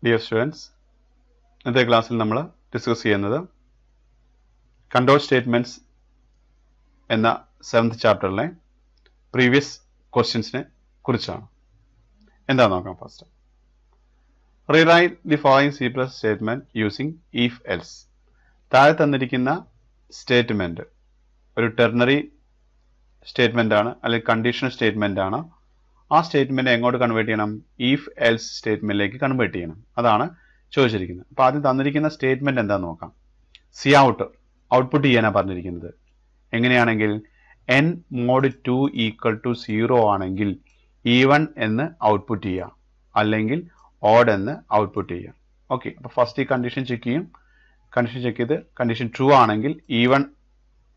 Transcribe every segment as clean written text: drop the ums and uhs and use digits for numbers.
Dear students, ഇന്നത്തെ ക്ലാസ്സിൽ നമ്മൾ ഡിസ്കസ് ചെയ്യുന്നത് കൺട്രോൾ സ്റ്റേറ്റ്മെന്റ്സ് എന്ന 7th ചാപ്റ്ററിലെ പ്രീവിയസ് ക്വസ്റ്റ്യൻസിനെ കുറിച്ചാണ്. എന്താ നോക്കാം. First rewrite the following C+ statement using if else. താഴെ തന്നിരിക്കുന്ന സ്റ്റേറ്റ്മെന്റ് ഒരു ടെർണറി സ്റ്റേറ്റ്മെന്റ് ആണ്, അല്ലെങ്കിൽ കണ്ടീഷണൽ സ്റ്റേറ്റ്മെന്റ് ആണ്. ആ സ്റ്റേറ്റ്മെന്റ് എങ്ങോട്ട് കൺവേർട്ട് ചെയ്യണം? ഇഫ് എൽസ് സ്റ്റേറ്റ്മെന്റിലേക്ക് കൺവേർട്ട് ചെയ്യണം. അതാണ് ചോദിച്ചിരിക്കുന്നത്. അപ്പൊ ആദ്യം തന്നിരിക്കുന്ന സ്റ്റേറ്റ്മെന്റ് എന്താന്ന് നോക്കാം. സി ഔട്ട്പുട്ട് ചെയ്യാനാണ് പറഞ്ഞിരിക്കുന്നത്. എങ്ങനെയാണെങ്കിൽ n mod 2 ഈക്വൽ ടു 0 ആണെങ്കിൽ ഈവൺ എന്ന് ഔട്ട്പുട്ട് ചെയ്യുക, അല്ലെങ്കിൽ ഓഡ് എന്ന് ഔട്ട്പുട്ട് ചെയ്യുക. ഓക്കെ, അപ്പൊ ഫസ്റ്റ് ഈ കണ്ടീഷൻ ചെക്ക് ചെയ്യും. കണ്ടീഷൻ ചെക്ക് ചെയ്ത് കണ്ടീഷൻ ട്രൂ ആണെങ്കിൽ ഈവൺ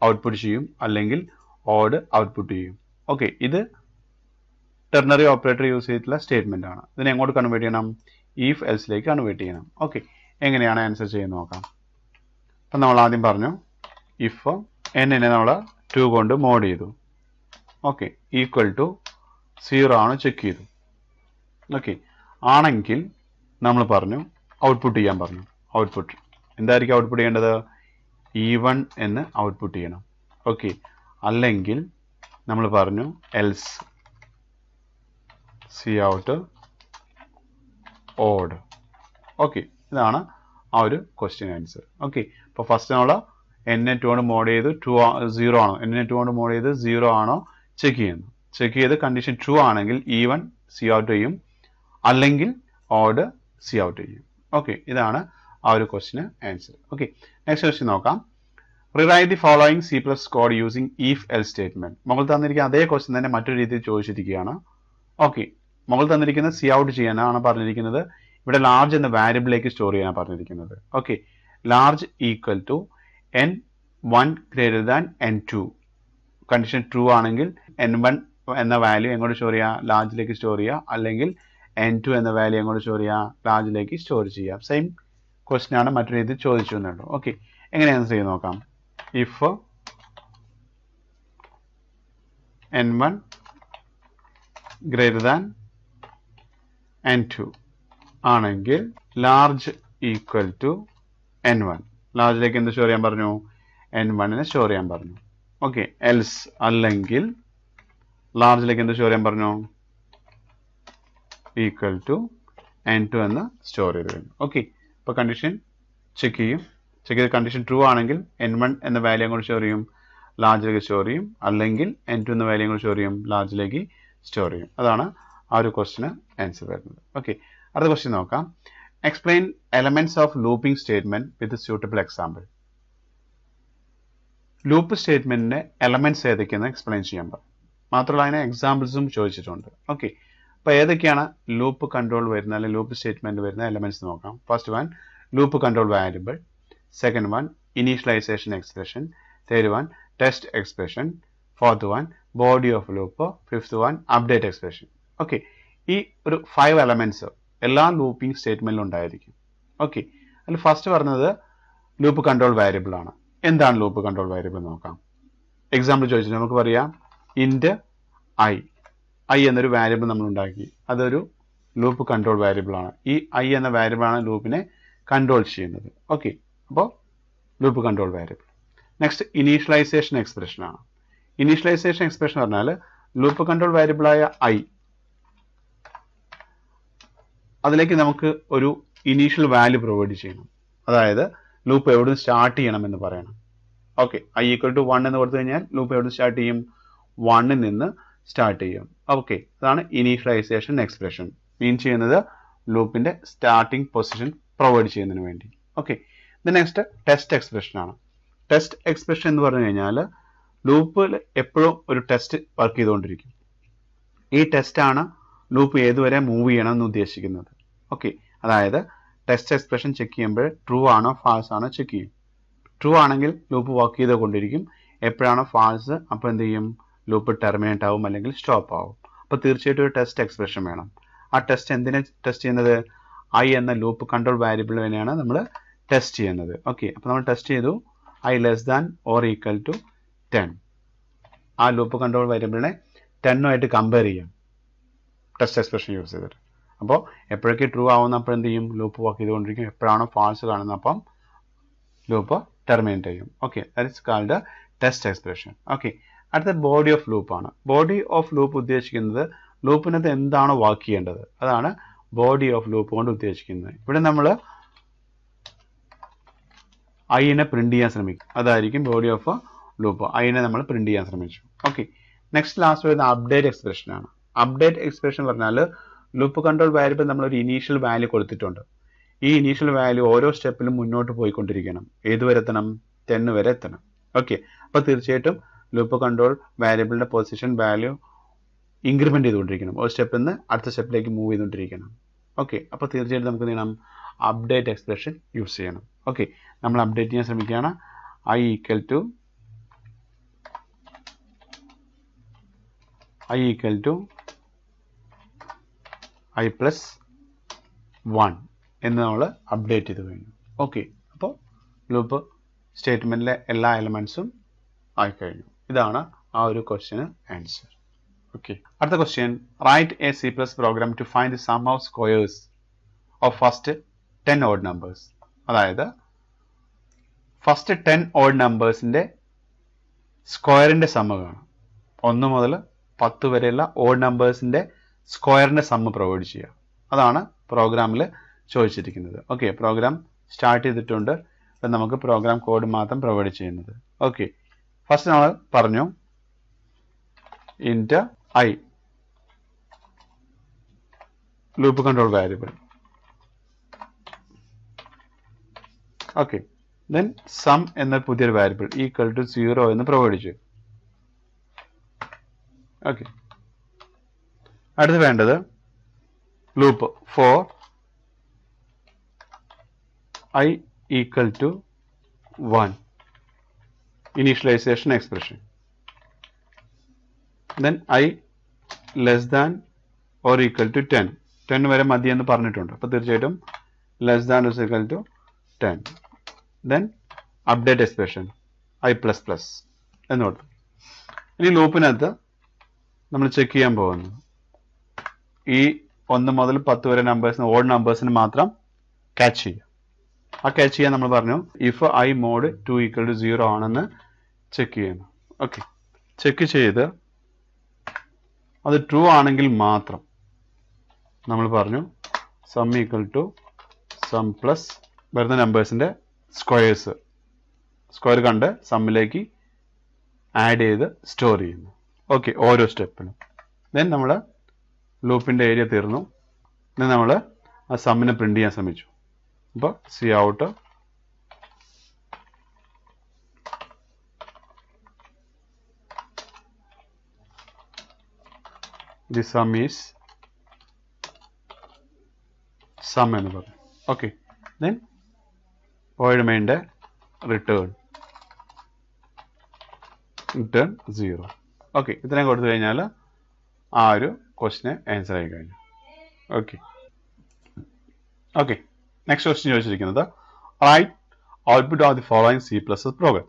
ഔട്ട്പുട്ട് ചെയ്യും, അല്ലെങ്കിൽ ഓഡ് ഔട്ട്പുട്ട് ചെയ്യും. ഓക്കെ, ഇത് ടെർണറി ഓപ്പറേറ്റർ യൂസ് ചെയ്തിട്ടുള്ള സ്റ്റേറ്റ്മെന്റ് ആണ്. ഇതിനെ എങ്ങോട്ട് കൺവേർട്ട് ചെയ്യണം? ഇഫ് എൽസിലേക്ക് കൺവേർട്ട് ചെയ്യണം. ഓക്കെ, എങ്ങനെയാണ് ആൻസർ ചെയ്യുന്നത് നോക്കാം. അപ്പം നമ്മൾ ആദ്യം പറഞ്ഞു ഇഫ് n നെ നമ്മൾ 2 കൊണ്ട് മോഡ് ചെയ്തു. ഓക്കെ, ഈക്വൽ ടു 0 ആണ് ചെക്ക് ചെയ്തു. ഓക്കെ, ആണെങ്കിൽ നമ്മൾ പറഞ്ഞു ഔട്ട്പുട്ട് ചെയ്യാൻ പറഞ്ഞു. ഔട്ട്പുട്ട് എന്തായിരിക്കും ഔട്ട്പുട്ട് ചെയ്യേണ്ടത്? ഈവൺ എന്ന് ഔട്ട്പുട്ട് ചെയ്യണം. ഓക്കെ, അല്ലെങ്കിൽ നമ്മൾ പറഞ്ഞു else C out odd. Okay, ഇതാണ് ആ ഒരു ക്വസ്റ്റ്യൻ ആൻസർ. ഓക്കെ, അപ്പോൾ ഫസ്റ്റ് നമ്മൾ n 2 കൊണ്ട് മോഡ് ചെയ്ത് 0 ആണോ, n 2 കൊണ്ട് മോഡ് ചെയ്ത് 0 ആണോ ചെക്ക് ചെയ്യുന്നു. ചെക്ക് ചെയ്ത് കണ്ടീഷൻ ട്രൂ ആണെങ്കിൽ ഈവൺ സി ഔട്ട് ചെയ്യും, അല്ലെങ്കിൽ ഓഡ് സി ഔട്ട് ചെയ്യും. ഓക്കെ, ഇതാണ് ആ ഒരു ക്വസ്റ്റിന് ആൻസർ. ഓക്കെ, നെക്സ്റ്റ് ക്വസ്റ്റ്യൻ നോക്കാം. Rewrite the following C+ code using if L statement. മുകളിൽ തന്നിരിക്കുന്ന അതേ ക്വസ്റ്റ്യൻ തന്നെ മറ്റൊരു രീതിയിൽ ചോദിച്ചിരിക്കുകയാണ്. ഓക്കെ, മുകളിൽ തന്നിരിക്കുന്നത് സി ഔട്ട് ചെയ്യാനാണ് പറഞ്ഞിരിക്കുന്നത്. ഇവിടെ ലാർജ് എന്ന വാരിയബിളിലേക്ക് സ്റ്റോർ ചെയ്യാനാണ് പറഞ്ഞിരിക്കുന്നത്. Okay, large equal to n1 greater than n2. Condition true ആണെങ്കിൽ n1 എന്ന വാല്യൂ എങ്ങോട്ട് സ്റ്റോർ ചെയ്യുക? ലാർജിലേക്ക് സ്റ്റോർ ചെയ്യുക, അല്ലെങ്കിൽ n2 എന്ന വാല്യൂ എങ്ങോട്ട് സ്റ്റോർ ചെയ്യുക? ലാർജിലേക്ക് സ്റ്റോർ ചെയ്യുക. സെയിം ക്വസ്റ്റ്യൻ ആണ്, മറ്റൊരു രീതിയിൽ ചോദിച്ചു എന്നുള്ളൂ. ഓക്കെ, എങ്ങനെ ആൻസർ ചെയ്ത് നോക്കാം. If n1 greater than n2 ആണെങ്കിൽ ലാർജ് ഈക്വൽ ടു n1. ലാർജിലേക്ക് എന്ത് സ്റ്റോർ ചെയ്യാൻ പറഞ്ഞു? n1 സ്റ്റോർ ചെയ്യാൻ പറഞ്ഞു. ഓക്കെ, എൽസ് അല്ലെങ്കിൽ ലാർജിലേക്ക് എന്ത് സ്റ്റോർ ചെയ്യാൻ പറഞ്ഞു? ഈക്വൽ ടു n2 എന്ന് സ്റ്റോർ ചെയ്ത് കഴിഞ്ഞു. ഓക്കെ, ഇപ്പോൾ കണ്ടീഷൻ ചെക്ക് ചെയ്യും. ചെക്ക് ചെയ്ത് കണ്ടീഷൻ ട്രൂ ആണെങ്കിൽ n1 എന്ന വാല്യൂ അങ്ങോട്ട് സ്റ്റോർ ചെയ്യും, ലാർജിലേക്ക് സ്റ്റോർ ചെയ്യും, അല്ലെങ്കിൽ n2 എന്ന വാല്യൂ അങ്ങോട്ട് സ്റ്റോർ ചെയ്യും, ലാർജിലേക്ക് സ്റ്റോർ ചെയ്യും. അതാണ് ആ ഒരു ക്വസ്റ്റിന് ആൻസർ വരുന്നത്. ഓക്കെ, അടുത്ത ക്വസ്റ്റ്യൻ നോക്കാം. Explain elements of looping statement with suitable example. Loop സ്റ്റേറ്റ്മെന്റിന്റെ എലമെന്റ്സ് ഏതൊക്കെയെന്ന് എക്സ്പ്ലെയിൻ ചെയ്യാൻ പറയും. മാത്രമല്ല അതിന് എക്സാമ്പിൾസും ചോദിച്ചിട്ടുണ്ട്. ഓക്കെ, അപ്പോൾ ഏതൊക്കെയാണ് ലൂപ്പ് കൺട്രോൾ വരുന്ന, അല്ലെങ്കിൽ ലൂപ്പ് സ്റ്റേറ്റ്മെന്റ് വരുന്ന എലമെന്റ്സ് നോക്കാം. First one loop control variable, second one initialisation expression, third one test expression, fourth one body of loop, fifth one update expression. Okay, ഈ ഒരു 5 എലമെന്റ്സ് എല്ലാ ലൂപ്പിംഗ് സ്റ്റേറ്റ്മെന്റിലും ഉണ്ടായിരിക്കും. ഓക്കെ, അതിൽ first പറഞ്ഞത് ലൂപ്പ് കൺട്രോൾ വാരിയബിൾ ആണ്. എന്താണ് loop control variable നോക്കാം. Example ചോദിച്ചിട്ട് നമുക്ക് പറയാം ഇന്റ് ഐ എന്നൊരു വാരിയബിൾ നമ്മൾ ഉണ്ടാക്കി. അതൊരു ലൂപ്പ് കൺട്രോൾ വാരിയബിൾ ആണ്. ഈ ഐ എന്ന വാരിയബിൾ ആണ് ലൂപ്പിനെ കൺട്രോൾ ചെയ്യുന്നത്. ഓക്കെ, അപ്പോൾ loop control variable. Next initialisation expression ആണ്. ഇനീഷ്യലൈസേഷൻ എക്സ്പ്രഷൻ പറഞ്ഞാൽ ലൂപ്പ് കൺട്രോൾ വാരിയബിളായ ഐ, അതിലേക്ക് നമുക്ക് ഒരു ഇനീഷ്യൽ വാല്യൂ പ്രൊവൈഡ് ചെയ്യണം. അതായത് ലൂപ്പ് എവിടെ നിന്ന് സ്റ്റാർട്ട് ചെയ്യണം എന്ന് പറയണം. ഓക്കെ, ഐ ഈക്വൽ ടു 1 എന്ന് കൊടുത്തു കഴിഞ്ഞാൽ ലൂപ്പ് എവിടെ സ്റ്റാർട്ട് ചെയ്യും? 1 നിന്ന് സ്റ്റാർട്ട് ചെയ്യും. ഓക്കെ, അതാണ് ഇനീഷ്യലൈസേഷൻ എക്സ്പ്രഷൻ. മീൻ ചെയ്യുന്നത് ലൂപ്പിന്റെ സ്റ്റാർട്ടിംഗ് പൊസിഷൻ പ്രൊവൈഡ് ചെയ്യുന്നതിന് വേണ്ടി. ഓക്കെ, നെക്സ്റ്റ് ടെസ്റ്റ് എക്സ്പ്രഷൻ ആണ്. ടെസ്റ്റ് എക്സ്പ്രഷൻ എന്ന് പറഞ്ഞു കഴിഞ്ഞാൽ ലൂപ്പിൽ എപ്പോഴും ഒരു ടെസ്റ്റ് വർക്ക് ചെയ്തുകൊണ്ടിരിക്കും. ഈ ടെസ്റ്റ് ആണ് ലൂപ്പ് ഏതുവരെ മൂവ് ചെയ്യണം എന്ന് ഉദ്ദേശിക്കുന്നത്. ഓക്കെ, അതായത് ടെസ്റ്റ് എക്സ്പ്രഷൻ ചെക്ക് ചെയ്യുമ്പോൾ ട്രൂ ആണോ ഫാൾസ് ആണോ ചെക്ക് ചെയ്യും. ട്രൂ ആണെങ്കിൽ ലൂപ്പ് വർക്ക് ചെയ്തുകൊണ്ടിരിക്കും. എപ്പോഴാണോ ഫാൾസ്, അപ്പോൾ എന്ത് ചെയ്യും? ലൂപ്പ് ടെർമിനേറ്റ് ആവും, അല്ലെങ്കിൽ സ്റ്റോപ്പ് ആവും. അപ്പോൾ തീർച്ചയായിട്ടും ഒരു ടെസ്റ്റ് എക്സ്പ്രഷൻ വേണം. ആ ടെസ്റ്റ് എന്തിനെ ടെസ്റ്റ് ചെയ്യുന്നത്? ഐ എന്ന ലൂപ്പ് കൺട്രോൾ വാരിയബിൾ തന്നെയാണ് നമ്മൾ ടെസ്റ്റ് ചെയ്യുന്നത്. ഓക്കെ, അപ്പോൾ നമ്മൾ ടെസ്റ്റ് ചെയ്തു I less than or equal to 10. ആ ലൂപ്പ് കൺട്രോൾ വാരിയബിളിനെ 10 ആയിട്ട് കമ്പയർ ചെയ്യാം ടെസ്റ്റ് എക്സ്പ്രഷൻ യൂസ് ചെയ്തിട്ട്. അപ്പോൾ എപ്പോഴൊക്കെ ട്രൂ ആവുന്ന അപ്പോൾ എന്ത് ചെയ്യും, ലൂപ്പ് വർക്ക് ചെയ്തുകൊണ്ടിരിക്കും. എപ്പോഴാണോ ഫാൾസ് കാണുന്നത് അപ്പം ലൂപ്പ് ടെർമിനേറ്റ് ചെയ്യും. Okay, that is called test expression. Okay, അടുത്ത ബോഡി ഓഫ് ലൂപ്പ് ആണ്. ബോഡി ഓഫ് ലൂപ്പ് ഉദ്ദേശിക്കുന്നത് ലൂപ്പിനകത്ത് എന്താണോ വർക്ക് ചെയ്യേണ്ടത് അതാണ് ബോഡി ഓഫ് ലൂപ്പ് കൊണ്ട് ഉദ്ദേശിക്കുന്നത്. ഇവിടെ നമ്മൾ ഐനെ പ്രിന്റ് ചെയ്യാൻ ശ്രമിക്കും, അതായിരിക്കും ബോഡി ഓഫ് ലൂപ്പ്. ഐനെ നമ്മൾ പ്രിന്റ് ചെയ്യാൻ ശ്രമിച്ചു. ഓക്കെ, നെക്സ്റ്റ് ലാസ്റ്റ് വരുന്ന അപ്ഡേറ്റ് എക്സ്പ്രഷൻ ആണ്. അപ്ഡേറ്റ് എക്സ്പ്രഷൻ പറഞ്ഞാൽ ലൂപ്പ് കൺട്രോൾ വാരിയബിൾ നമ്മളൊരു ഇനീഷ്യൽ വാല്യൂ കൊടുത്തിട്ടുണ്ട്. ഈ ഇനീഷ്യൽ വാല്യൂ ഓരോ സ്റ്റെപ്പിലും മുന്നോട്ട് പോയിക്കൊണ്ടിരിക്കണം. ഏതുവരെ എത്തണം? 10 വരെ എത്തണം. ഓക്കെ, അപ്പോൾ തീർച്ചയായിട്ടും ലൂപ്പ് കൺട്രോൾ വാരിയബിളിന്റെ പൊസിഷൻ വാല്യൂ ഇൻക്രിമെന്റ് ചെയ്തുകൊണ്ടിരിക്കണം. ഒരു സ്റ്റെപ്പിൽ നിന്ന് അടുത്ത സ്റ്റെപ്പിലേക്ക് മൂവ് ചെയ്തുകൊണ്ടിരിക്കണം. ഓക്കെ, അപ്പോൾ തീർച്ചയായിട്ടും നമുക്ക് എന്ത് ചെയ്യണം? അപ്ഡേറ്റ് എക്സ്പ്രഷൻ യൂസ് ചെയ്യണം. ഓക്കെ, നമ്മൾ അപ്ഡേറ്റ് ചെയ്യാൻ ശ്രമിക്കുകയാണ്. i equal to i plus 1 എന്ന് നമ്മൾ അപ്ഡേറ്റ് ചെയ്ത് കഴിഞ്ഞു. ഓക്കെ, അപ്പോൾ ലൂപ്പ് സ്റ്റേറ്റ്മെന്റിലെ എല്ലാ എലമെന്റ്സും ആയിക്കഴിഞ്ഞു. ഇതാണ് ആ ഒരു ക്വസ്റ്റ്യന് ആൻസർ. ഓക്കെ, അടുത്ത question, write a C+ program to find the sum of squares of first 10 odd numbers. അതായത് ഫസ്റ്റ് 10 ഓഡ് നമ്പേഴ്സിന്റെ സ്ക്വയറിന്റെ സമ്മ് കാണാം. 1 മുതൽ 10 വരെയുള്ള ഓഡ് നമ്പേഴ്സിന്റെ സ്ക്വയറിന്റെ സമ്മ് പ്രൊവൈഡ് ചെയ്യുക. അതാണ് പ്രോഗ്രാമിൽ ചോദിച്ചിരിക്കുന്നത്. ഓക്കെ, പ്രോഗ്രാം സ്റ്റാർട്ട് ചെയ്തിട്ടുണ്ട്. അപ്പം നമുക്ക് പ്രോഗ്രാം കോഡ് മാത്രം പ്രൊവൈഡ് ചെയ്യുന്നത്. ഓക്കെ, ഫസ്റ്റ് നമ്മൾ പറഞ്ഞു int i loop control variable. Okay, then sum എന്ന പുതിയൊരു വാരിയബിൾ ഈക്വൽ ടു 0 എന്ന് പ്രൊവൈഡ് ചെയ്യും. ഓക്കെ, അടുത്ത് വേണ്ടത് loop for i equal to 1 initialisation expression. Then i less than or equal to 10 വരെ മതി എന്ന് പറഞ്ഞിട്ടുണ്ട്. അപ്പോൾ തീർച്ചയായിട്ടും less than is equal to 10. Then update expression i plus plus എന്ന് കൊടുത്തു. ഇനി ലൂപ്പിനകത്ത് നമ്മൾ ചെക്ക് ചെയ്യാൻ പോകുന്നു ഈ 1 മുതൽ 10 വരെ നമ്പേഴ്സിന് ഓഡ് നമ്പേഴ്സിന് മാത്രം ക്യാച്ച് ചെയ്യുക. ആ ക്യാച്ച് ചെയ്യാൻ നമ്മൾ പറഞ്ഞു if i mod 2 equal to 0 ആണെന്ന് ചെക്ക് ചെയ്യുന്നു. ഓക്കെ, ചെക്ക് ചെയ്ത് അത് ട്രൂ ആണെങ്കിൽ മാത്രം നമ്മൾ പറഞ്ഞു sum equal to sum plus വരുന്ന നമ്പേഴ്സിന്റെ സ്ക്വയർ കണ്ട് സമ്മിലേക്ക് ആഡ് ചെയ്ത് സ്റ്റോർ ചെയ്യുന്നു. ഓക്കെ, ഓരോ സ്റ്റെപ്പിനും. ദെൻ നമ്മൾ ലൂപ്പിന്റെ ഏരിയ തീർന്നു. ദെൻ നമ്മൾ ആ സമ്മിനെ പ്രിന്റ് ചെയ്യാൻ ശ്രമിച്ചു. അപ്പോൾ C out the sum is sum എന്ന് പറയും. ഓക്കെ, ദെൻ void mainന്റെ റിട്ടേൺ 0. ഓക്കെ, ഇത്രയും കൊടുത്തു കഴിഞ്ഞാൽ ആ ഒരു ക്വസ്റ്റിന് ആൻസർ ആയി കഴിഞ്ഞു. ഓക്കെ, നെക്സ്റ്റ് ക്വസ്റ്റ്യൻ ചോദിച്ചിരിക്കുന്നത് write output of the following C++ program.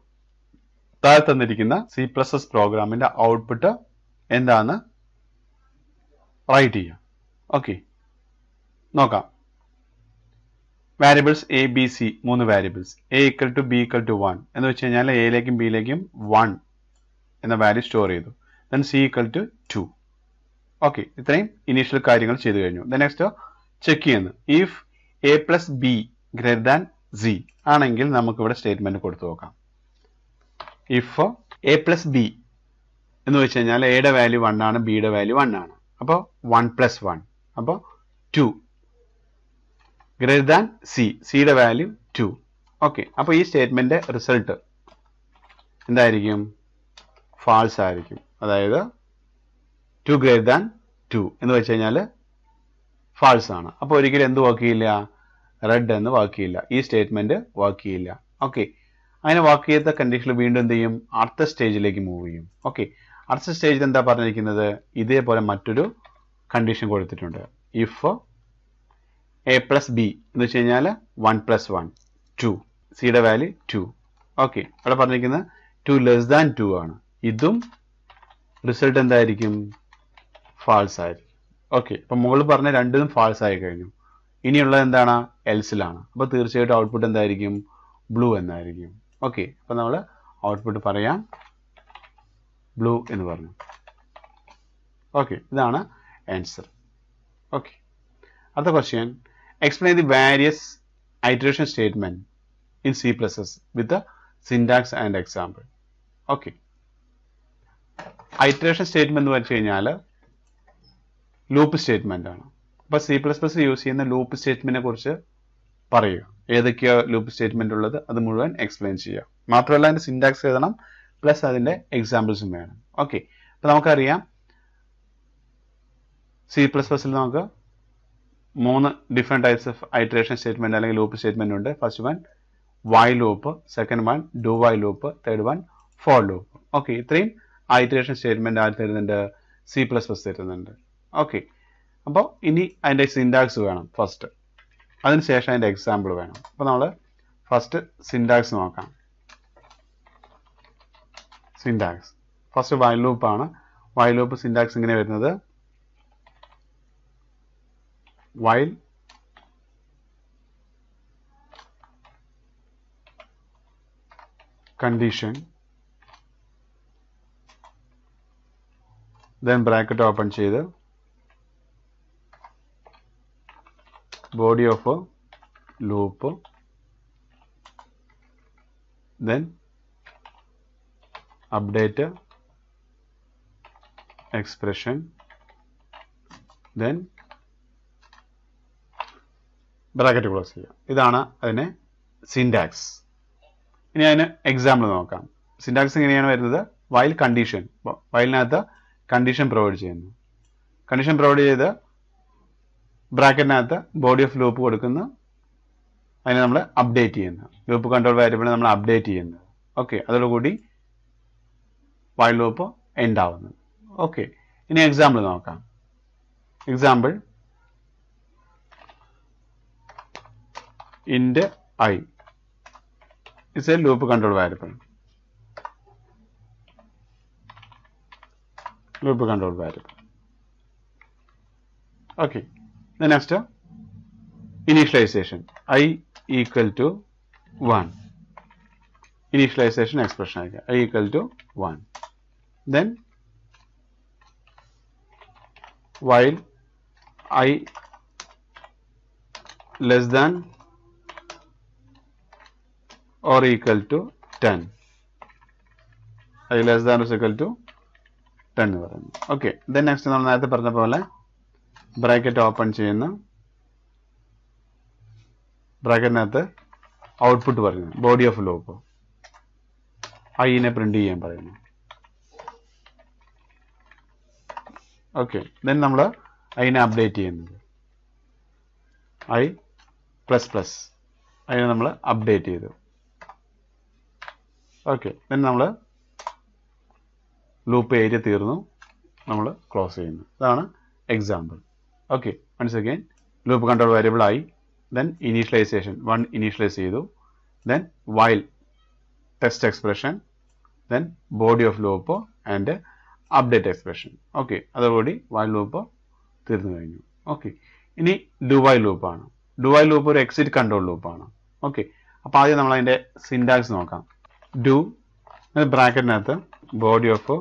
താഴെ തന്നിരിക്കുന്ന C++ പ്രോഗ്രാമിന്റെ ഔട്ട്പുട്ട് എന്താന്ന് റൈറ്റ് ചെയ്യാം. ഓക്കെ, നോക്കാം. Variables A B C 3 variables. A equal to B equal to 1 എന്ന് വെച്ച് കഴിഞ്ഞാൽ എയിലേക്കും ബിയിലേക്കും 1 എന്ന വാല്യൂ സ്റ്റോർ ചെയ്തു. Then C equal to 2. Okay, ഇത്രയും ഇനീഷ്യൽ കാര്യങ്ങൾ ചെയ്തു കഴിഞ്ഞു. ദെൻ നെക്സ്റ്റ് ചെക്ക് ചെയ്യുന്നു if A plus B greater than C ആണെങ്കിൽ നമുക്ക് ഇവിടെ സ്റ്റേറ്റ്മെന്റ് കൊടുത്തു നോക്കാം. ഇഫ് എ പ്ലസ് ബി എന്ന് വെച്ച് കഴിഞ്ഞാൽ എയുടെ വാല്യൂ 1 ആണ്, ബിയുടെ വാല്യൂ 1 ആണ്. അപ്പോൾ 1 പ്ലസ് 1 അപ്പോൾ 2 ഗ്രേറ്റർ ദാൻ സി, സിയുടെ വാല്യൂ 2. ഓക്കെ, അപ്പോൾ ഈ സ്റ്റേറ്റ്മെന്റ് റിസൾട്ട് എന്തായിരിക്കും? ഫാൾസ് ആയിരിക്കും. അതായത് 2 ഗ്രേറ്റർ ദാൻ 2 എന്ന് വെച്ച് കഴിഞ്ഞാൽ ഫാൾസ് ആണ്. അപ്പോൾ ഒരിക്കലും എന്ത് വർക്ക് ചെയ്യില്ല? റെഡ് എന്ന് വർക്ക് ചെയ്യില്ല. ഈ സ്റ്റേറ്റ്മെന്റ് വർക്ക് ചെയ്യില്ല. ഓക്കെ, അങ്ങനെ വർക്ക് ചെയ്ത കണ്ടീഷനിൽ വീണ്ടും എന്ത് ചെയ്യും? അടുത്ത സ്റ്റേജിലേക്ക് മൂവ് ചെയ്യും. ഓക്കെ, അടുത്ത സ്റ്റേജിൽ എന്താ പറഞ്ഞിരിക്കുന്നത്? ഇതേപോലെ മറ്റൊരു കണ്ടീഷൻ കൊടുത്തിട്ടുണ്ട്. ഇഫ് എ പ്ലസ് ബി എന്ന് വെച്ച് കഴിഞ്ഞാൽ 1 പ്ലസ് 1 2, സിയുടെ വാല്യൂ 2. ഓക്കെ, അവിടെ പറഞ്ഞിരിക്കുന്നത് 2 ലെസ് ദാൻ 2 ആണ്. ഇതും റിസൾട്ട് എന്തായിരിക്കും? ഫാൾസ് ആയിരിക്കും. ഓക്കെ, അപ്പം മുകളിൽ പറഞ്ഞ രണ്ടും ഫാൾസ് ആയി കഴിഞ്ഞു. ഇനിയുള്ളത് എന്താണ്? എൽസിലാണ്. അപ്പോൾ തീർച്ചയായിട്ടും ഔട്ട്പുട്ട് എന്തായിരിക്കും? ബ്ലൂ എന്നായിരിക്കും. ഓക്കെ, അപ്പം നമ്മൾ ഔട്ട്പുട്ട് പറയാം ബ്ലൂ എന്ന് പറഞ്ഞു. ഓക്കെ, ഇതാണ് ആൻസർ. ഓക്കെ, അടുത്ത question, explain the various iteration statement in C++ with the syntax and example. Okay, iteration statement എന്ന് വെച്ച് കഴിഞ്ഞാൽ ലൂപ്പ് സ്റ്റേറ്റ്മെന്റ് ആണ്. അപ്പോൾ C++ യൂസ് ചെയ്യുന്ന ലൂപ്പ് സ്റ്റേറ്റ്മെന്റിനെ കുറിച്ച് പറയുക. ഏതൊക്കെയോ ലൂപ്പ് സ്റ്റേറ്റ്മെന്റ് ഉള്ളത് അത് മുഴുവൻ എക്സ്പ്ലെയിൻ ചെയ്യുക. മാത്രമല്ല അതിന്റെ സിന്റാക്സ് എഴുതണം, പ്ലസ് അതിന്റെ എക്സാമ്പിൾസും വേണം. ഓക്കെ, അപ്പോൾ നമുക്കറിയാം C++ൽ നമുക്ക് 3 different types of iteration statement അല്ലെങ്കിൽ ലൂപ്പ് സ്റ്റേറ്റ്മെന്റ് ഉണ്ട്. First one while loop, second one do while loop, third one for loop. Okay, ഇത്രയും ഐറ്ററേഷൻ സ്റ്റേറ്റ്മെന്റ് ആര് തരുന്നുണ്ട്? C++ തരുന്നുണ്ട്. ഓക്കെ, അപ്പോൾ ഇനി അതിന്റെ സിന്റാക്സ് വേണം ഫസ്റ്റ്, അതിനുശേഷം അതിന്റെ എക്സാമ്പിൾ വേണം. അപ്പോൾ നമ്മൾ ഫസ്റ്റ് സിന്റാക്സ് നോക്കാം. സിന്റാക്സ് ഫസ്റ്റ് വൈൽ ലൂപ്പ് ആണ്. വൈൽ ലൂപ്പ് സിന്റാക്സ് ഇങ്ങനെ വരുന്നത്, while condition then bracket open ചെയ്ത് body of a loop then update expression then bracket close ചെയ്യാം. ഇതാണ് അതിന് സിന്റാക്സ്. ഇനി അതിന് എക്സാമ്പിൾ നോക്കാം. സിന്റാക്സ് എങ്ങനെയാണ് വരുന്നത്? വൈൽ കണ്ടീഷൻ, വൈലിനകത്ത് കണ്ടീഷൻ പ്രൊവൈഡ് ചെയ്യുന്നു. കണ്ടീഷൻ പ്രൊവൈഡ് ചെയ്ത് ബ്രാക്കറ്റിനകത്ത് ബോഡി ഓഫ് ലൂപ്പ് കൊടുക്കുന്നു. അതിനെ നമ്മൾ അപ്ഡേറ്റ് ചെയ്യുന്നു. ലൂപ്പ് കൺട്രോൾ വേരിയബിളിനെ നമ്മൾ അപ്ഡേറ്റ് ചെയ്യുന്നു. ഓക്കെ, അതോടുകൂടി വൈൽ ലൂപ്പ് എൻഡ് ആവുന്നു. ഓക്കെ, ഇനി എക്സാമ്പിൾ നോക്കാം. Example int I is a loop control variable. Loop control variable. Okay. The next initialization I equal to 1. Initialization expression I equal to 1. Then while I less than or equal to 10. I less than or equal to 10 എന്ന് പറയുന്നു. Okay, then next നമ്മൾ നേരത്തെ പറഞ്ഞ പോലെ bracket open ചെയ്യുന്നു. ബ്രാക്കറ്റിനകത്ത് output പറയുന്നു body of loop ഐനെ print ചെയ്യാൻ പറയുന്നു. ഓക്കെ, ദെൻ നമ്മൾ അതിനെ അപ്ഡേറ്റ് ചെയ്യുന്നത് I പ്ലസ് പ്ലസ്, അതിനെ നമ്മൾ അപ്ഡേറ്റ് ചെയ്തു. ഓക്കെ, ദെൻ നമ്മൾ ലൂപ്പ് ഏരിയ തീർന്നു, നമ്മൾ ക്ലോസ് ചെയ്യുന്നു. ഇതാണ് example. Okay, once again loop control variable ആയി, ദെൻ ഇനീഷ്യലൈസേഷൻ 1 ഇനീഷ്യലൈസ് ചെയ്തു, then while test expression, then body of loop and update expression. Okay, അതോടുകൂടി വൈൽ ലൂപ്പ് തീർന്നു കഴിഞ്ഞു. ഓക്കെ, ഇനി ഡു വൈൽ ലൂപ്പാണ്. ഡു വൈൽ ലൂപ്പ് ഒരു എക്സിറ്റ് കൺട്രോൾ ലൂപ്പാണ്. Okay, അപ്പോൾ ആദ്യം നമ്മൾ അതിൻ്റെ സിന്റാക്സ് നോക്കാം. ഡു ബ്രാക്കറ്റിനകത്ത് body of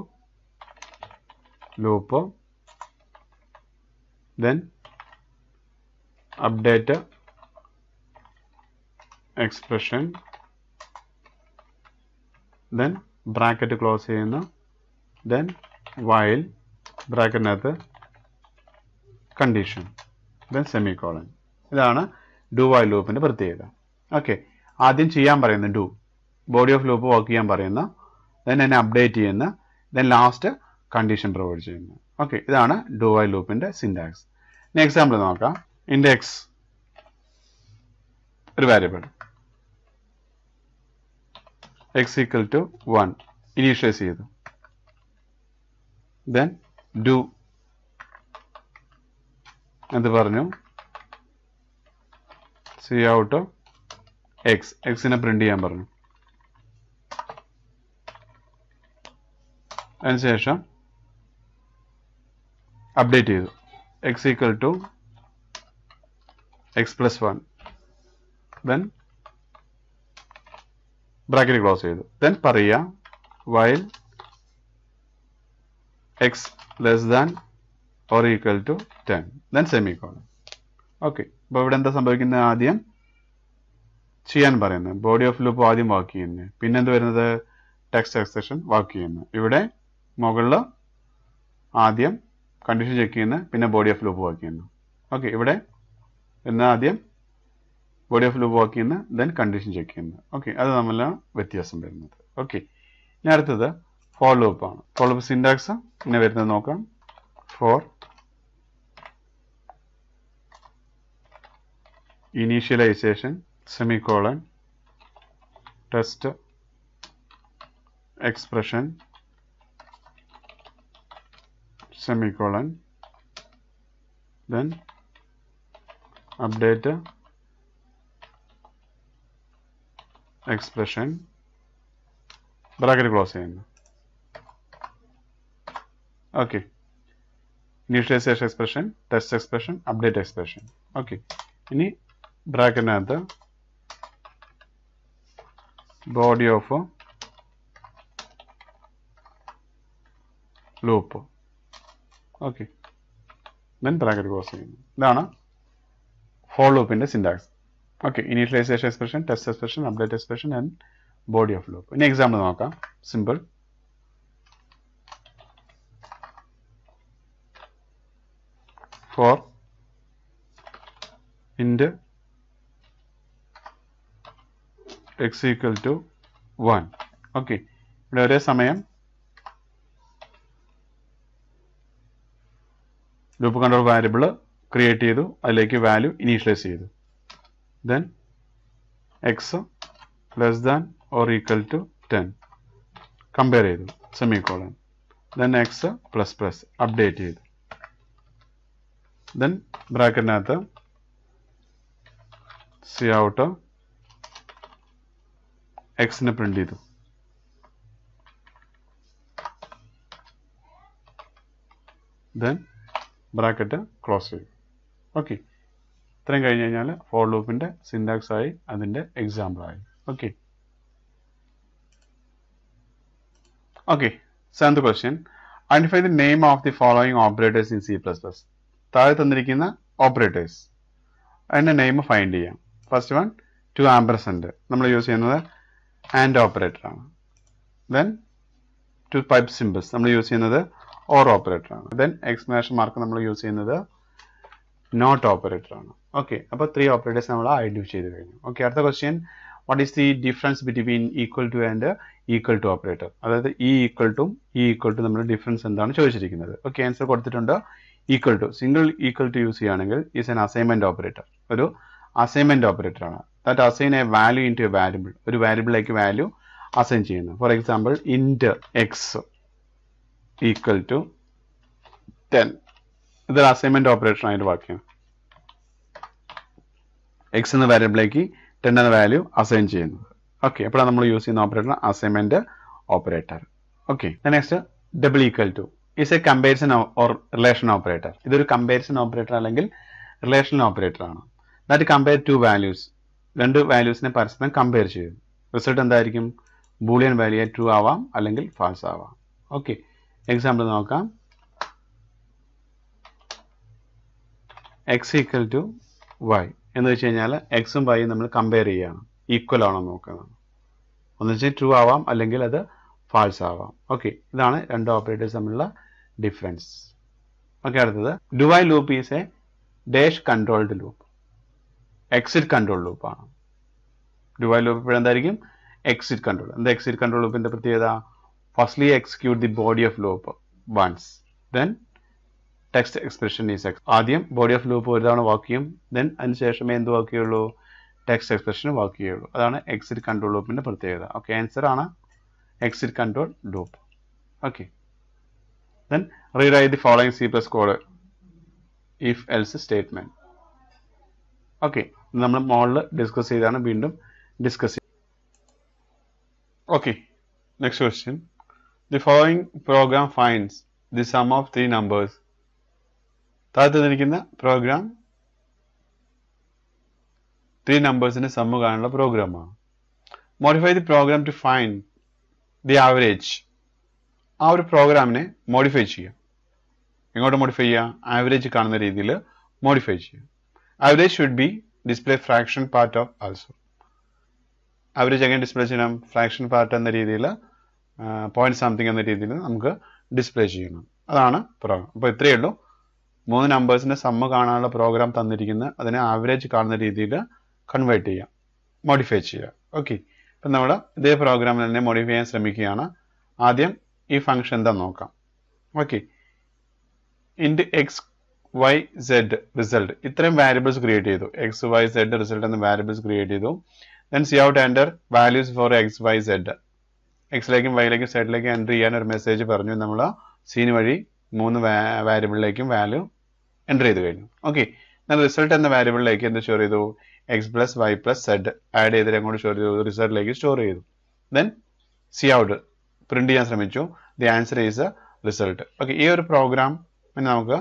loop, then update expression, then bracket close ചെയ്യുന്നു, ദെൻ വൈൽ ബ്രാക്കറ്റിനകത്ത് കണ്ടീഷൻ, ദെൻ സെമിക്കോളൻ. ഇതാണ് ഡു വൈൽ ലൂപ്പിന്റെ പ്രത്യേകത. ഓക്കെ, ആദ്യം ചെയ്യാൻ പറയുന്നു do, body of loop work ചെയ്യാൻ പറയുന്ന, ദെൻ എന്നെ അപ്ഡേറ്റ് ചെയ്യുന്ന, ദെൻ ലാസ്റ്റ് കണ്ടീഷൻ പ്രൊവൈഡ് ചെയ്യുന്നു. ഓക്കെ, ഇതാണ് ഡു വൈൽ ലൂപ്പിന്റെ സിന്റാക്സ്. ഇനി എക്സാമ്പിൾ നോക്കാം. ഇൻഡെക്സ് ഒരു variable x equal to 1 initialise ചെയ്തു, ദെൻ ഡു എന്ത് പറഞ്ഞു? സി ഔട്ട് എക്സ്, എക്സിനെ പ്രിന്റ് ചെയ്യാൻ പറഞ്ഞു. അതിനുശേഷം അപ്ഡേറ്റ് ചെയ്തു, x equal to x plus 1, then bracket close ചെയ്തു. Then പറയുക while x less than or equal to 10, then semicolon. Okay, അപ്പോൾ ഇവിടെ എന്താ സംഭവിക്കുന്നത്? ആദ്യം ചെയ്യാൻ പറയുന്നത് ബോഡി ഓഫ് ലൂപ്പ് ആദ്യം വാക്ക് ചെയ്യുന്നത്, പിന്നെ എന്ത് വരുന്നത്? ടെക്സ്റ്റ് എക്സ്പ്രഷൻ വാക്ക് ചെയ്യുന്നത്. ഇവിടെ മുകളിൽ ആദ്യം കണ്ടീഷൻ ചെക്ക് ചെയ്യുന്നത്, പിന്നെ ബോഡി ഓഫ് ലൂപ്പ് വാക്ക് ചെയ്യുന്നു. ഓക്കെ, ഇവിടെ എന്നാൽ ആദ്യം ബോഡി ഓഫ് ലൂപ്പ് വാക്ക് ചെയ്യുന്നത്, ദെൻ കണ്ടീഷൻ ചെക്ക് ചെയ്യുന്നത്. ഓക്കെ, അത് തമ്മിലാണ് വ്യത്യാസം വരുന്നത്. ഓക്കെ, ഇനി അടുത്തത് ഫോർ ലൂപ്പാണ്. ഫോർ ലൂപ്പ് സിൻടാക്സ് ഇങ്ങനെ വരുന്നത് നോക്കാം. For initialization semicolon test expression semicolon then update expression bracket close ചെയ്യുന്നു. Okay, initialization expression, test expression, update expression. Okay, ഇനി ബ്രാക്കറ്റിനകത്ത് body of loop. Okay, then bracket close ചെയ്യുന്നു. ഇതാണ് ഫോർ ലൂപ്പിന്റെ syntax. Okay, initialisation expression, test expression, update expression and body of loop. ഇനി example നോക്കാം. Simple. For int x equal to 1. Okay, ഇവിടെ ഒരേ സമയം ലൂപ്പ് കൺട്രോൾ വാരിയബിൾ ക്രിയേറ്റ് ചെയ്തു, അതിലേക്ക് വാല്യൂ ഇനീഷ്യലൈസ് ചെയ്തു. Then X less than or equal to 10 compare ചെയ്തു, semicolon. Then X plus plus update ചെയ്തു. ദെൻ ബ്രാക്കറ്റിനകത്ത് സി ഔട്ട് എക്സിനെ പ്രിന്റ് ചെയ്തു. Then bracket close ചെയ്തു. ഓക്കെ, ഇത്രയും കഴിഞ്ഞ് കഴിഞ്ഞാൽ ഫോർ ലൂപ്പിന്റെ സിൻടാക്സ് ആയി, അതിന്റെ എക്സാമ്പിൾ ആയി. Okay okay seventh question, identify the name of the following operators in C++. താഴെ തന്നിരിക്കുന്ന ഓപ്പറേറ്റേഴ്സ് അതിന്റെ നെയിം ഫൈൻഡ് ചെയ്യാം. ഫസ്റ്റ് വൺ ടു ആംപർസെന്റ്, നമ്മൾ യൂസ് ചെയ്യുന്നത് ആൻഡ് ഓപ്പറേറ്റർ ആണ്. ദെൻ ടു പൈപ്പ് സിമ്പിൾസ് നമ്മൾ യൂസ് ചെയ്യുന്നത് ഓർ ഓപ്പറേറ്റർ ആണ്. ദെൻ എക്സ്ക്ലമേഷൻ മാർക്ക് നമ്മൾ യൂസ് ചെയ്യുന്നത് നോട്ട് ഓപ്പറേറ്റർ ആണ്. ഓക്കെ, അപ്പോൾ 3 ഓപ്പറേറ്റേഴ്സ് നമ്മൾ ഐഡന്റിഫൈ ചെയ്ത് കഴിഞ്ഞു. ഓക്കെ, അടുത്ത question, what is the difference between equal to and equal to operator? അതായത് ഈ ഈക്വൽ ടു നമ്മൾ ഡിഫറൻസ് എന്താണ് ചോദിച്ചിരിക്കുന്നത്. ഓക്കെ, ആൻസർ കൊടുത്തിട്ടുണ്ട്. Equal to, single equal to use ചെയ്യുകയാണെങ്കിൽ ഈസ് എൻ അസൈൻമെന്റ് ഓപ്പറേറ്റർ, ഒരു അസൈൻമെന്റ് ഓപ്പറേറ്റർ ആണ്. That assign a value into a variable, ഒരു വാരിയബിളിലേക്ക് വാല്യൂ അസൈൻ ചെയ്യുന്നു. For example, int X equal to 10, ഇതൊരു അസൈൻമെന്റ് ഓപ്പറേറ്റർ ആയിട്ട് വാക്യം. എക്സ് എന്ന വാരിയബിളിലേക്ക് 10 എന്ന വാല്യൂ അസൈൻ ചെയ്യുന്നത്. ഓക്കെ, അപ്പോഴാണ് നമ്മൾ യൂസ് ചെയ്യുന്ന operator assignment operator. Okay, next double equal two is A comparison or relation operator. ഇതൊരു കമ്പാരിസൺ ഓപ്പറേറ്റർ അല്ലെങ്കിൽ റിലേഷൻ ഓപ്പറേറ്റർ ആണ്. ദാറ്റ് കമ്പയർ ടു വാല്യൂസ്, രണ്ട് വാല്യൂസിനെ പരസ്പരം കമ്പയർ ചെയ്യും. റിസൾട്ട് എന്തായിരിക്കും? ബൂളിയൻ വാല്യൂ ട്രൂ ആവാം അല്ലെങ്കിൽ ഫാൾസ് ആവാം. ഓക്കെ, എക്സാമ്പിൾ നോക്കാം. എക്സ് ഈക്വൽ ടു വൈ എന്ന് വെച്ച് കഴിഞ്ഞാൽ എക്സും വൈയും നമ്മൾ കമ്പയർ ചെയ്യുകയാണ്, ഈക്വൽ ആണോ നോക്കുന്നത്. ഒന്ന് വെച്ചാൽ ട്രൂ ആവാം അല്ലെങ്കിൽ അത് ഫാൾസ് ആവാം. ഓക്കെ, ഇതാണ് രണ്ട് ഓപ്പറേറ്റേഴ്സ് തമ്മിലുള്ള ഡിഫറൻസ്. ഓക്കെ, അടുത്തത് do while loop is a dash controlled loop, exit control loop ആണ്. ഡു വൈൽ ലൂപ്പ് ഇപ്പോഴെന്തായിരിക്കും? Exit control. എന്താ എക്സിറ്റ് കൺട്രോൾ ലൂപ്പിന്റെ പ്രത്യേകത? Firstly execute the body of loop once, then text expression is X. ആദ്യം body of loop ഒരു തവണ വാക്ക് ചെയ്യും, then അതിനുശേഷമേ എന്ത് വാക്ക് ചെയ്യുള്ളൂ? ടെക്സ്റ്റ് എക്സ്പ്രഷൻ വാക്ക് ചെയ്യുള്ളൂ. അതാണ് എക്സിറ്റ് കൺട്രോൾ ലൂപ്പിന്റെ പ്രത്യേകത. ഓക്കെ, ആൻസർ ആണ് exit control loop. Okay, then rewrite the following C+ code if else statement. Okay, നമ്മൾ മോളിൽ ഡിസ്കസ് ചെയ്താണ്, വീണ്ടും ഡിസ്കസ് ചെയ്യും. Okay, next question, the following program finds the sum of 3 numbers താഴെ തന്നിരിക്കുന്ന പ്രോഗ്രാം 3 നമ്പേഴ്സിന്റെ സമ്മ് കാണാനുള്ള പ്രോഗ്രാമാണ്. Modify the program to find the average. ആ ഒരു പ്രോഗ്രാമിനെ മോഡിഫൈ ചെയ്യാം. എങ്ങോട്ട് മോഡിഫൈ ചെയ്യാം? ആവറേജ് കാണുന്ന രീതിയിൽ മോഡിഫൈ ചെയ്യാം. Average should be display fraction part of also. Average എങ്ങനെ ഡിസ്പ്ലേ ചെയ്യണം? ഫ്രാക്ഷൻ പാർട്ട് എന്ന രീതിയിൽ, പോയിന്റ് സംതിങ് എന്ന രീതിയിൽ നമുക്ക് ഡിസ്പ്ലേ ചെയ്യണം. അതാണ് പ്രോഗ്രാം. അപ്പോൾ ഇത്രയേ ഉള്ളൂ. 3 നമ്പേഴ്സിന്റെ സമ്മ് കാണാനുള്ള പ്രോഗ്രാം തന്നിരിക്കുന്ന അതിനെ ആവറേജ് കാണുന്ന രീതിയിൽ കൺവേർട്ട് ചെയ്യാം, മോഡിഫൈ ചെയ്യാം. ഓക്കെ, അപ്പം നമ്മൾ ഇതേ പ്രോഗ്രാമിൽ തന്നെ മോഡിഫൈ ചെയ്യാൻ ശ്രമിക്കുകയാണ്. ആദ്യം ഈ ഫംഗ്ഷൻ എന്താണെന്ന് നോക്കാം. Okay, int X Y Z result, ഇത്രയും വാരിയബിൾസ് ക്രിയേറ്റ് ചെയ്തു. എക്സ് വൈ സെഡ് റിസൾട്ട് എന്ന വാരിയബിൾസ് ക്രിയേറ്റ് ചെയ്തു. Then C out enter values for X Y Z. എക്സിലേക്കും വൈയിലേക്കും സെഡിലേക്കും എൻ്റർ ചെയ്യാൻ ഒരു മെസ്സേജ് പറഞ്ഞു. നമ്മൾ സീൻ വഴി 3 വാരിയബിളിലേക്കും വാല്യൂ എൻ്റർ ചെയ്ത് കഴിഞ്ഞു. ഓക്കെ, എന്നാൽ റിസൾട്ട് എന്ന വാരിയബിളിലേക്ക് എന്ത് സ്റ്റോർ ചെയ്തു? X plus Y plus Z add ചെയ്തിട്ട് അങ്ങോട്ട് സ്റ്റോർ ചെയ്തു, റിസൾട്ടിലേക്ക് സ്റ്റോർ ചെയ്തു. ദെൻ സി ഔട്ട് പ്രിന്റ് ചെയ്യാൻ ശ്രമിച്ചു. The answer is result. Okay, ഈ ഒരു പ്രോഗ്രാം നമുക്ക്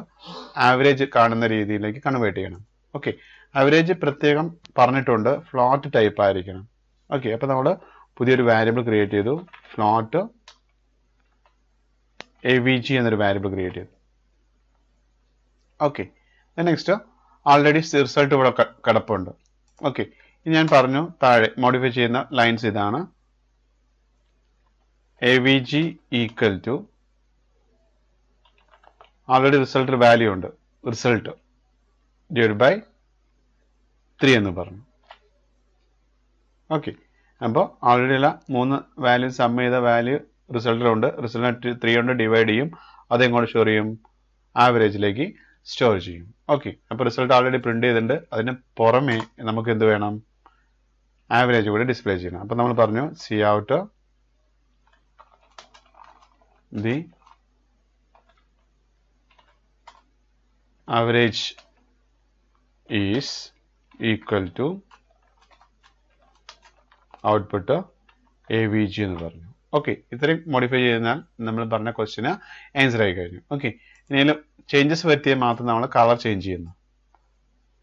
ആവറേജ് കാണുന്ന രീതിയിലേക്ക് കൺവേർട്ട് ചെയ്യണം. ഓക്കെ, ആവറേജ് പ്രത്യേകം പറഞ്ഞിട്ടുണ്ട്, ഫ്ലോട്ട് ടൈപ്പ് ആയിരിക്കണം. ഓക്കെ, അപ്പോൾ നമ്മൾ പുതിയൊരു വാരിയബിൾ ക്രിയേറ്റ് ചെയ്തു. ഫ്ലോട്ട് avg എന്നൊരു വാരിയബിൾ ക്രിയേറ്റ് ചെയ്തു. ഓക്കെ, നെക്സ്റ്റ് ആൾറെഡി റിസൾട്ട് ഇവിടെ കിടപ്പുണ്ട്. ഓക്കെ, ഇനി ഞാൻ പറഞ്ഞു താഴെ മോഡിഫൈ ചെയ്യുന്ന ലൈൻസ് ഇതാണ്. avg equal to already result value ഉണ്ട്, റിസൾട്ട് ഡിവൈഡ് ബൈ 3 എന്ന് പറഞ്ഞു. ഓക്കെ, അപ്പോൾ ആൾറെഡി ഉള്ള 3 വാല്യൂ സമ്മ് ചെയ്ത വാല്യൂ റിസൾട്ടിലുണ്ട്. റിസൾട്ട് 3 കൊണ്ട് ഡിവൈഡ് ചെയ്യും. അതെങ്ങോട്ട് സ്റ്റോർ ചെയ്യും? ആവറേജിലേക്ക് സ്റ്റോർ ചെയ്യും. ഓക്കെ, അപ്പോൾ റിസൾട്ട് ആൾറെഡി പ്രിന്റ് ചെയ്തിട്ടുണ്ട്. അതിന് പുറമെ നമുക്ക് എന്ത് വേണം? ആവറേജ് കൂടെ ഡിസ്പ്ലേ ചെയ്യണം. അപ്പം നമ്മൾ പറഞ്ഞു C out the average is equal to output avg എന്ന് പറഞ്ഞു. ഓക്കെ, ഇത്രയും മോഡിഫൈ ചെയ്താൽ നമ്മൾ പറഞ്ഞ ക്വസ്റ്റിന് ആൻസർ ആയി കഴിഞ്ഞു. ഓക്കെ, ഇനി ചേഞ്ചസ് വരുത്തിയാൽ മാത്രം നമ്മൾ കളർ ചേഞ്ച് ചെയ്യുന്നു,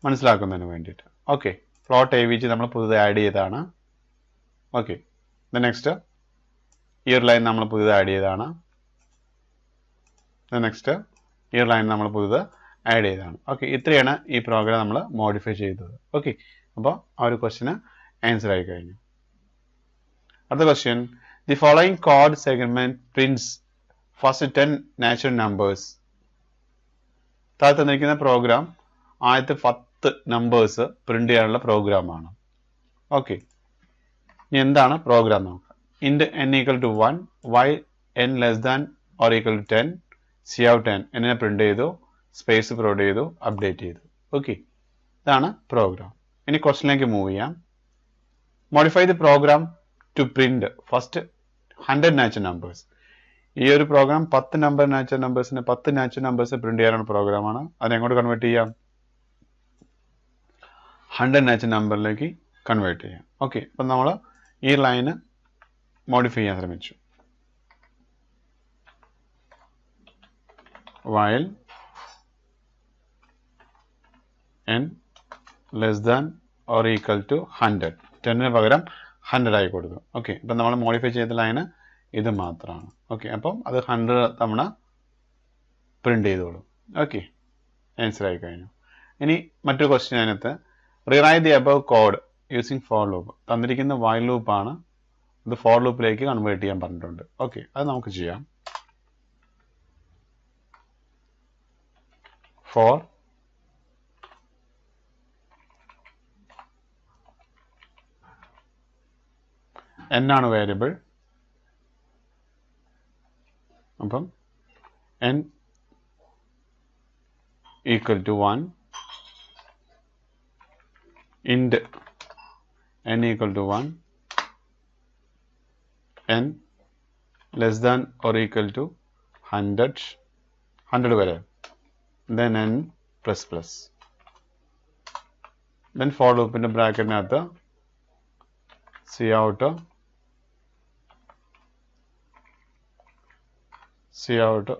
മനസ്സിലാക്കുന്നതിന് വേണ്ടിയിട്ട്. ഓക്കെ, ഫ്ലോട്ട് avg നമ്മൾ പുതുതായി ആഡ് ചെയ്തതാണ്. ഓക്കെ, നെക്സ്റ്റ് ഈ ഒരു ലൈൻ നമ്മൾ പുതുതായി ആഡ് ചെയ്തതാണ്. നെക്സ്റ്റ് ഈ ഒരു ലൈൻ നമ്മൾ പുതുത് ആഡ് ചെയ്തതാണ്. ഓക്കെ, ഇത്രയാണ് ഈ പ്രോഗ്രാം നമ്മൾ മോഡിഫൈ ചെയ്തത്. ഓക്കെ, അപ്പോൾ ആ ഒരു ക്വസ്റ്റിന് ആൻസർ ആയി കഴിഞ്ഞു. അടുത്ത question, the following code segment prints first 10 natural numbers. താഴെ തന്നിരിക്കുന്ന പ്രോഗ്രാം ആദ്യത്തെ 10 നമ്പേഴ്സ് പ്രിന്റ് ചെയ്യാനുള്ള പ്രോഗ്രാമാണ്. ഓക്കെ, ഇനി എന്താണ് പ്രോഗ്രാം നോക്കാം. Int n equal to 1 while n less than or equal to 10 cout n എന്നിനെ പ്രിന്റ് ചെയ്തു, സ്പേസ് പ്രൊവൈഡ് ചെയ്തു, അപ്ഡേറ്റ് ചെയ്തു. ഓക്കെ, ഇതാണ് പ്രോഗ്രാം. ഇനി ക്വസ്റ്റിനിലേക്ക് മൂവ് ചെയ്യാം. Modify the program to print first 100 natural numbers. ഈ ഒരു പ്രോഗ്രാം 10 നാച്ചുറൽ നമ്പേഴ്സ് പ്രിന്റ് ചെയ്യാനുള്ള പ്രോഗ്രാമാണ്. അതിനെങ്ങോട്ട് കൺവേർട്ട് ചെയ്യാം? 100 നാച്ചുറൽ നമ്പറിലേക്ക് കൺവേർട്ട് ചെയ്യാം. ഓക്കെ, അപ്പം നമ്മൾ ഈ ലൈന് മോഡിഫൈ ചെയ്യാൻ ശ്രമിച്ചു. while n less than or equal to 100, 10 പകരം 100 ആയി കൊടുക്കും. ഓക്കെ, അപ്പം നമ്മൾ മോഡിഫൈ ചെയ്ത ലൈന് ഇത് മാത്രമാണ്. ഓക്കെ, അപ്പം അത് 100 തവണ പ്രിന്റ് ചെയ്തോളും. ഓക്കെ, ആൻസർ ആയി കഴിഞ്ഞു. ഇനി മറ്റൊരു ക്വസ്റ്റ്യൻ അതിനകത്ത്, rewrite the above code using for loop. തന്നിരിക്കുന്ന വൈൽ ലൂപ്പാണ്, ഇത് ഫോർ ലൂപ്പിലേക്ക് കൺവേർട്ട് ചെയ്യാൻ പറഞ്ഞിട്ടുണ്ട്. ഓക്കെ, അത് നമുക്ക് ചെയ്യാം. ഫോർ n ആണ് വേരിയബിൾ. അപ്പം n equal to 1 int n equal to 1 n less than or equal to 100 വരെ, then n plus plus, then for loopന്റെ ബ്രാക്കറ്റിനകത്ത് സി ഔട്ട്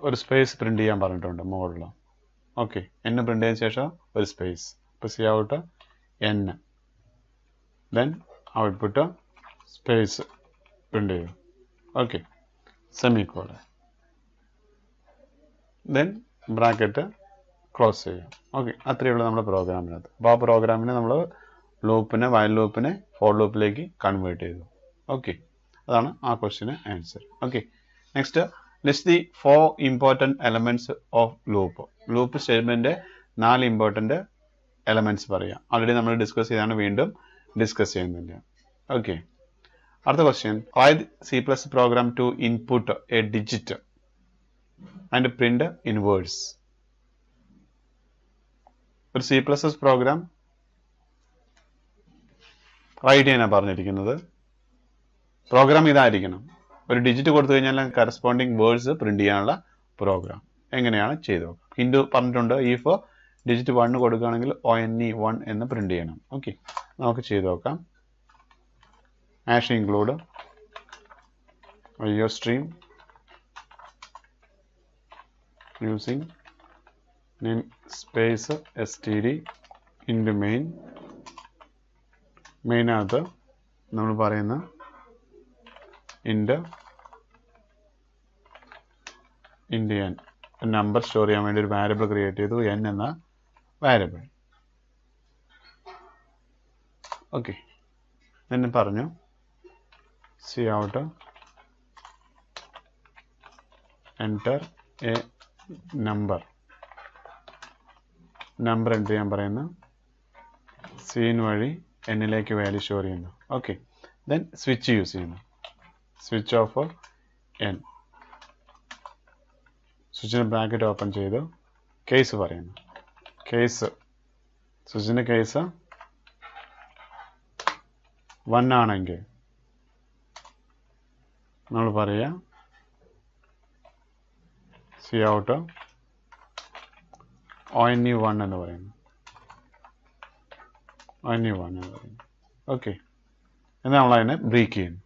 ഒരു സ്പേസ് പ്രിന്റ് ചെയ്യാൻ പറഞ്ഞിട്ടുണ്ട് മുകളിൽ. ഓക്കെ, n പ്രിന്റ് ചെയ്തതിന് ശേഷം ഒരു സ്പേസ്, ഇപ്പോൾ cout n, then output space print ചെയ്യും. Okay, semicolon, then bracket close ചെയ്യാം. ഓക്കെ, അത്രയേ ഉള്ളൂ നമ്മുടെ പ്രോഗ്രാമിനകത്ത്. അപ്പോൾ ആ പ്രോഗ്രാമിനെ നമ്മൾ ലൂപ്പിനെ, വയൽ ലൂപ്പിനെ ഫോർ ലൂപ്പിലേക്ക് കൺവേർട്ട് ചെയ്തു. ഓക്കെ, അതാണ് ആ ക്വസ്റ്റിന് answer. Okay, next, list the 4 important elements of loop. Loop statement 4 important elements പറയാം. ഓൾറെഡി നമ്മൾ ഡിസ്കസ് ചെയ്താണ്, വീണ്ടും ഡിസ്കസ് ചെയ്യുന്നില്ല. ഓക്കെ, അടുത്ത question, write C++ program to input a digit and print in words. ഒരു C++ പ്രോഗ്രാം റൈറ്റ് ചെയ്യാനാണ് പറഞ്ഞിരിക്കുന്നത്. Program ഇതായിരിക്കണം. ഒരു ഡിജിറ്റ് കൊടുത്തു കഴിഞ്ഞാൽ കറസ്പോണ്ടിങ് വേർഡ്സ് പ്രിന്റ് ചെയ്യാനുള്ള പ്രോഗ്രാം എങ്ങനെയാണ് ചെയ്തു നോക്കാം. ഹിൻഡു പറഞ്ഞിട്ടുണ്ട്, ഇഫ് ഡിജിറ്റ് 1 കൊടുക്കുകയാണെങ്കിൽ ONE1 എന്ന് പ്രിന്റ് ചെയ്യണം. ഓക്കെ, നമുക്ക് ചെയ്തു നോക്കാം. Hash include IOStream using namespace std into main. മെയിനകത്ത് നമ്മൾ പറയുന്ന ഇൻഡ് n നമ്പർ സ്റ്റോർ ചെയ്യാൻ വേണ്ടി ഒരു വാരിയബിൾ ക്രിയേറ്റ് ചെയ്തു, n എന്ന വാരിയബിൾ. ഓക്കെ, എന്നെ പറഞ്ഞു C out enter a number enter ചെയ്യാൻ പറയുന്നു. സീൻ വഴി എന്നിലേക്ക് വാല്യൂ സ്റ്റോർ ചെയ്യുന്നു. ഓക്കെ, ദെൻ സ്വിച്ച് യൂസ് ചെയ്യുന്നു. സ്വിച്ച് ഓഫ് n, സ്വിച്ചിന് ബ്രാക്കറ്റ് ഓപ്പൺ ചെയ്തു കേസ് പറയുന്നു. കേസ്, സ്വിച്ചിൻ്റെ കേസ് 1 ആണെങ്കിൽ നമ്മൾ പറയുക സി ഔട്ട് ONE1 എന്ന് പറയുന്നു. ONE1 എന്ന് പറയുന്നു. ഓക്കെ, എന്നാൽ നമ്മൾ അതിനെ ബ്രേക്ക് ചെയ്യുന്നു.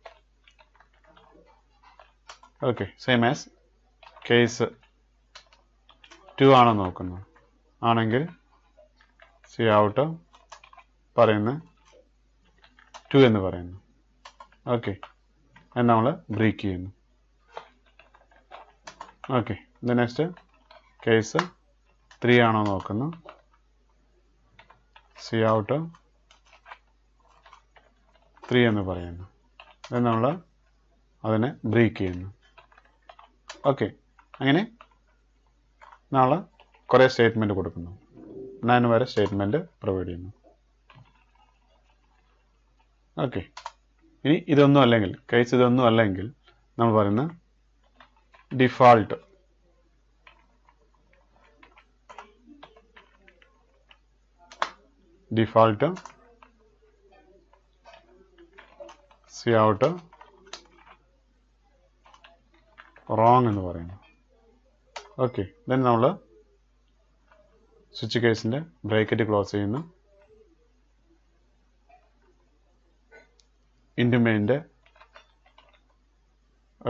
ഓക്കെ, സെയിം ആസ് കേസ് 2 ആണോ നോക്കുന്നു, ആണെങ്കിൽ സി ഔട്ട് പറയുന്നു 2 എന്ന് പറയുന്നു. ഓക്കെ, അത് നമ്മൾ ബ്രേക്ക് ചെയ്യുന്നു. ഓക്കെ, ഇത് നെക്സ്റ്റ് കേസ് 3 ആണോ നോക്കുന്നു, സി ഔട്ട് 3 എന്ന് പറയുന്നു. ഇത് നമ്മൾ അതിനെ ബ്രേക്ക് ചെയ്യുന്നു. ഓക്കെ, അങ്ങനെ നമ്മൾ കുറേ സ്റ്റേറ്റ്മെൻറ്റ് കൊടുക്കുന്നു. 9 വരെ സ്റ്റേറ്റ്മെൻറ്റ് പ്രൊവൈഡ് ചെയ്യുന്നു. ഓക്കെ, ഇനി ഇതൊന്നും അല്ലെങ്കിൽ, കേസ് ഇതൊന്നും അല്ലെങ്കിൽ നമ്മൾ പറയുന്ന ഡിഫാൾട്ട് സി ഔട്ട് റോങ് എന്ന് പറയുന്നു. ഓക്കെ, ദെൻ നമ്മൾ സ്വിച്ച് കേസിൻ്റെ ബ്രാക്കറ്റ് ക്ലോസ് ചെയ്യുന്നു. ഇൻറ്റു മെയിൻ്റെ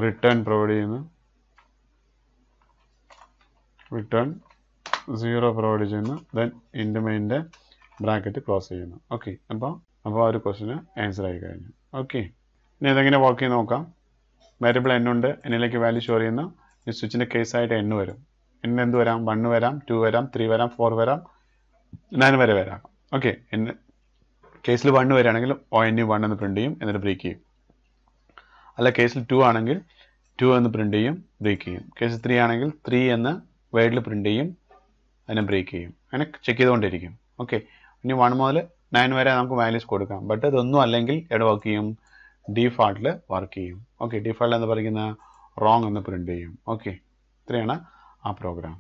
റിട്ടേൺ പ്രൊവൈഡ് ചെയ്യുന്നു. റിട്ടേൺ 0 പ്രൊവൈഡ് ചെയ്യുന്നു. ദെൻ ഇൻറ്റു മെയിൻ്റെ ബ്രാക്കറ്റ് ക്ലോസ് ചെയ്യുന്നു. ഓക്കെ, അപ്പോൾ ആ ഒരു ക്വസ്റ്റിന് ആൻസർ ആയി കഴിഞ്ഞു. ഓക്കെ, ഇനി ഇതെങ്ങനെ വർക്ക് ചെയ്ത് നോക്കാം. വേരിയബിൾ n ഉണ്ട്, എന്നിലേക്ക് വാല്യൂ സ്റ്റോർ ചെയ്യുന്നു. ഈ സ്വിച്ചിൻ്റെ കേസായിട്ട് n വരും. n എന്ത് വരാം, 1 വരാം, 2 വരാം, 3 വരാം, 4 വരാം, 9 വരെ വരാം. ഓക്കെ, കേസിൽ 1 വരികയാണെങ്കിൽ ONE1 എന്ന് പ്രിന്റ് ചെയ്യും, എന്നിട്ട് ബ്രേക്ക് ചെയ്യും. അല്ല കേസിൽ 2 ആണെങ്കിൽ 2 എന്ന് പ്രിന്റ് ചെയ്യും, ബ്രേക്ക് ചെയ്യും. കേസിൽ 3 ആണെങ്കിൽ 3 എന്ന് വേർഡിൽ പ്രിന്റ് ചെയ്യും, അതിനെ ബ്രേക്ക് ചെയ്യും. അങ്ങനെ ചെക്ക് ചെയ്തുകൊണ്ടിരിക്കും. ഓക്കെ, ഇനി 1 മുതൽ 9 വരെ നമുക്ക് വാല്യൂസ് കൊടുക്കാം. ബട്ട് ഇതൊന്നും അല്ലെങ്കിൽ എവിടെ വർക്ക് ചെയ്യും, ഡീഫാൾട്ടിൽ വർക്ക് ചെയ്യും. ഓക്കെ, ഡീഫാൾട്ട് എന്ന് പറയുന്ന റോങ് എന്ന് പ്രിന്റ് ചെയ്യും. ഓക്കെ, ഇത്രയാണ് ആ പ്രോഗ്രാം.